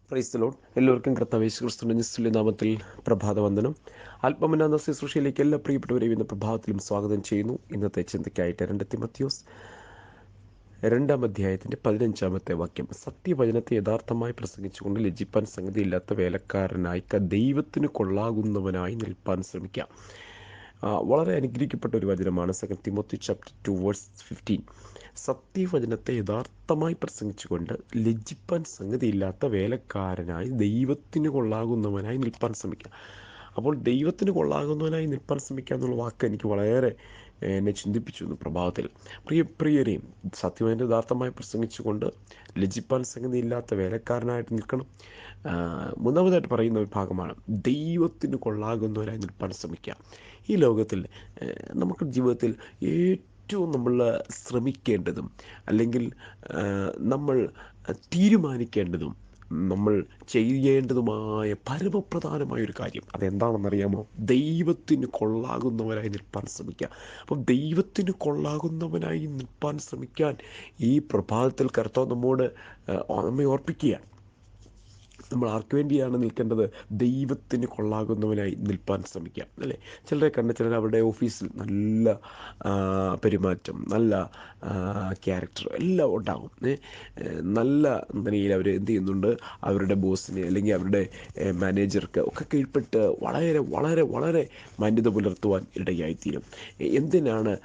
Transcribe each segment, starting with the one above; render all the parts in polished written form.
Praise the Lord. എല്ലാവർക്കും കർത്താവ് യേശു ക്രിസ്തുവിന്റെ നിസ്തുല്യ നാമത്തിൽ പ്രഭാതവന്ദനം. ആത്മമന ശുശ്രൂഷയിലേക്ക് എല്ലാ പ്രിയപ്പെട്ടവരെയും ഇന്ന് പ്രഭാതത്തിലും സ്വാഗതം ചെയ്യുന്നു. ഇന്നത്തെ ചിന്തയ്ക്കായിട്ട് 2 തിമോഥെയോസ് 2-ാം അധ്യായത്തിൻ്റെ 15-ാമത്തെ വാക്യം. സത്യവചനത്തെ യഥാർത്ഥമായി പ്രസംഗിച്ചുകൊണ്ട് ലജ്ജിപ്പാൻ സംഗതിയില്ലാത്ത വേലക്കാരനായി ദൈവത്തിന് കൊള്ളാകുന്നവനായി നിൽപ്പാൻ ശ്രമിക്കാം. വളരെ അനുഗ്രഹിക്കപ്പെട്ട ഒരു വചനമാണ് 2 തിമോത്തി ചാപ്റ്റർ 2 വേഴ്സ് 15. സത്യവചനത്തെ യഥാർത്ഥമായി പ്രസംഗിച്ചുകൊണ്ട് ലജ്ജിപ്പാൻ സംഗതിയില്ലാത്ത വേലക്കാരനായി ദൈവത്തിന് കൊള്ളാകുന്നവനായി നിൽപ്പാൻ ശ്രമിക്കുക. അപ്പോൾ ദൈവത്തിന് കൊള്ളാകുന്നവനായി നിൽപ്പാൻ ശ്രമിക്കുക എന്നുള്ള വാക്ക് എനിക്ക് വളരെ എന്നെ ചിന്തിപ്പിച്ചു പ്രഭാതത്തിൽ. പ്രിയരെയും സത്യവചനത്തെ യഥാർത്ഥമായി പ്രസംഗിച്ചുകൊണ്ട് ലജ്ജിപ്പാൻ സംഗതിയില്ലാത്ത വേലക്കാരനായിട്ട് നിൽക്കണം. മൂന്നാമതായിട്ട് പറയുന്ന ഒരു ഭാഗമാണ് ദൈവത്തിന് കൊള്ളാകുന്നവരായി നിൽപ്പാൻ ശ്രമിക്കുക. ഈ ലോകത്തിൽ നമുക്ക് ജീവിതത്തിൽ ഏറ്റവും നമ്മൾ ശ്രമിക്കേണ്ടതും അല്ലെങ്കിൽ നമ്മൾ തീരുമാനിക്കേണ്ടതും നമ്മൾ ചെയ്യേണ്ടതുമായ പരമപ്രധാനമായൊരു കാര്യം അതെന്താണെന്നറിയാമോ? ദൈവത്തിന് കൊള്ളാകുന്നവനായി നിൽപ്പാൻ ശ്രമിക്കുക. അപ്പം ദൈവത്തിന് കൊള്ളാകുന്നവനായി നിൽപ്പാൻ ശ്രമിക്കാൻ ഈ പ്രഭാതത്തിൽ കർത്താവ് നമ്മെ ഓർപ്പിക്കുകയാണ്. നമ്മൾ ആർക്ക് വേണ്ടിയാണ് നിൽക്കേണ്ടത്? ദൈവത്തിന് കൊള്ളാകുന്നവനായി നിൽപ്പാൻ ശ്രമിക്കാം, അല്ലേ? ചിലരെ ചിലർ അവരുടെ ഓഫീസിൽ നല്ല പെരുമാറ്റം, നല്ല ക്യാരക്ടർ എല്ലാം ഉണ്ടാകും. നല്ല നിലയിൽ അവർ എന്ത് ചെയ്യുന്നുണ്ട്? അവരുടെ ബോസിനെ അല്ലെങ്കിൽ അവരുടെ മാനേജർക്ക് ഒക്കെ കീഴ്പ്പെട്ട് വളരെ വളരെ വളരെ മാന്യത പുലർത്തുവാൻ ഇടയായിത്തീരും. എന്തിനാണ്?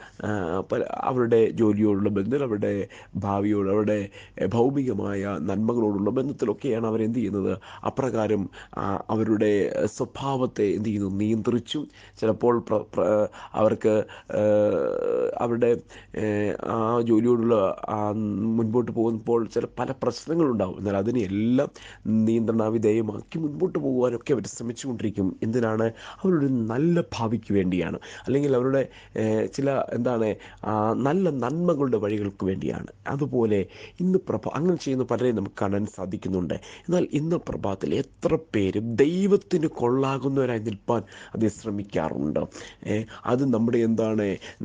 അവരുടെ ജോലിയോടുള്ള ബന്ധത്തിൽ, അവരുടെ ഭാവിയോട്, അവരുടെ ഭൗമികമായ നന്മകളോടുള്ള ബന്ധത്തിലൊക്കെയാണ് അവരെന്ത് ചെയ്യുന്നത്? അപ്രകാരം അവരുടെ സ്വഭാവത്തെ എന്ത് ചെയ്യുന്നു? നിയന്ത്രിച്ചും ചിലപ്പോൾ അവർക്ക് അവരുടെ ആ ജോലിയോടുള്ള മുൻപോട്ട് പോകുമ്പോൾ പല പ്രശ്നങ്ങളുണ്ടാകും. എന്നാൽ അതിനെല്ലാം നിയന്ത്രണവിധേയമാക്കി മുൻപോട്ട് പോകുവാനൊക്കെ അവർ ശ്രമിച്ചുകൊണ്ടിരിക്കും. എന്തിനാണ്? അവരുടെ നല്ല ഭാവിക്ക് വേണ്ടിയാണ്, അല്ലെങ്കിൽ അവരുടെ ചില നല്ല നന്മകളുടെ വഴികൾക്ക് വേണ്ടിയാണ്. അതുപോലെ ഇന്ന് അങ്ങനെ ചെയ്യുന്ന പലരെയും നമുക്ക് കാണാൻ സാധിക്കുന്നുണ്ട്. എന്നാൽ ഇന്ന് പ്രഭാതത്തിൽ എത്ര പേര് ദൈവത്തിന് കൊള്ളാകുന്നവരായി നിൽപ്പാൻ അത് ശ്രമിക്കാറുണ്ട്? അത്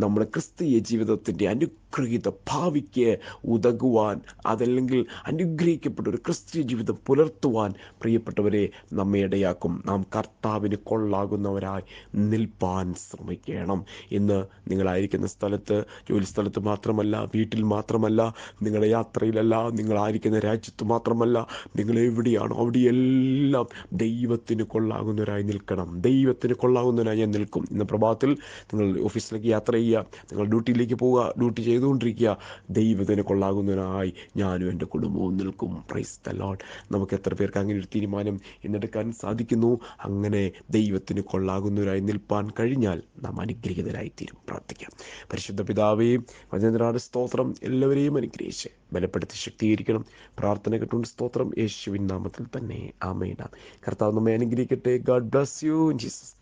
നമ്മുടെ ക്രിസ്തീയ ജീവിതത്തിൻ്റെ അനുഗ്രഹീത ഭാവിക്ക് ഉതകുവാൻ, അതല്ലെങ്കിൽ അനുഗ്രഹിക്കപ്പെട്ട ഒരു ക്രിസ്തീയ ജീവിതം പുലർത്തുവാൻ പ്രിയപ്പെട്ടവരെ നമ്മെ ഇടയാക്കും. നാം കർത്താവിന് കൊള്ളാകുന്നവരായി നിൽപ്പാൻ ശ്രമിക്കണം. ഇന്ന് നിങ്ങളായിരിക്കുന്ന സ്ഥലത്ത്, ജോലി സ്ഥലത്ത് മാത്രമല്ല, വീട്ടിൽ മാത്രമല്ല, നിങ്ങളുടെ യാത്രയിലല്ല, നിങ്ങളായിരിക്കുന്ന രാജ്യത്ത് മാത്രമല്ല, നിങ്ങൾ എവിടെയാണോ അവിടെയെല്ലാം ദൈവത്തിന് കൊള്ളാകുന്നവരായി നിൽക്കണം. ദൈവത്തിന് കൊള്ളാകുന്നവരായി ഞാൻ നിൽക്കും. ഇന്ന് പ്രഭാതത്തിൽ നിങ്ങൾ ഓഫീസിലേക്ക് യാത്ര ചെയ്യുക, നിങ്ങൾ ഡ്യൂട്ടിയിലേക്ക് പോവുക, ഡ്യൂട്ടി ചെയ്തുകൊണ്ടിരിക്കുക. ദൈവത്തിന് കൊള്ളാകുന്നവനായി ഞാനും എൻ്റെ കുടുംബവും നിൽക്കും. Praise the Lord. നമുക്ക് എത്ര പേർക്ക് അങ്ങനെ ഒരു തീരുമാനം ഇന്നെടുക്കാൻ സാധിക്കുന്നു? അങ്ങനെ ദൈവത്തിന് കൊള്ളാകുന്നവരായി നിൽപ്പാൻ കഴിഞ്ഞാൽ നാം അനുഗ്രഹീതരായിത്തീരും. പ്രാർത്ഥിക്കാം. പരിശുദ്ധ പിതാവേ, വചനത്തിനാണ് സ്തോത്രം. എല്ലാവരെയും അനുഗ്രഹിച്ച് ബലപ്പെടുത്തി ശക്തീകരിക്കണം. പ്രാർത്ഥന കേട്ടുകൊണ്ട് സ്തോത്രം. യേശുവിൻ നാമത്തിൽ തന്നെ ആമേൻ. കർത്താവ് നമ്മെ അനുഗ്രഹിക്കട്ടെ. God bless you in Jesus.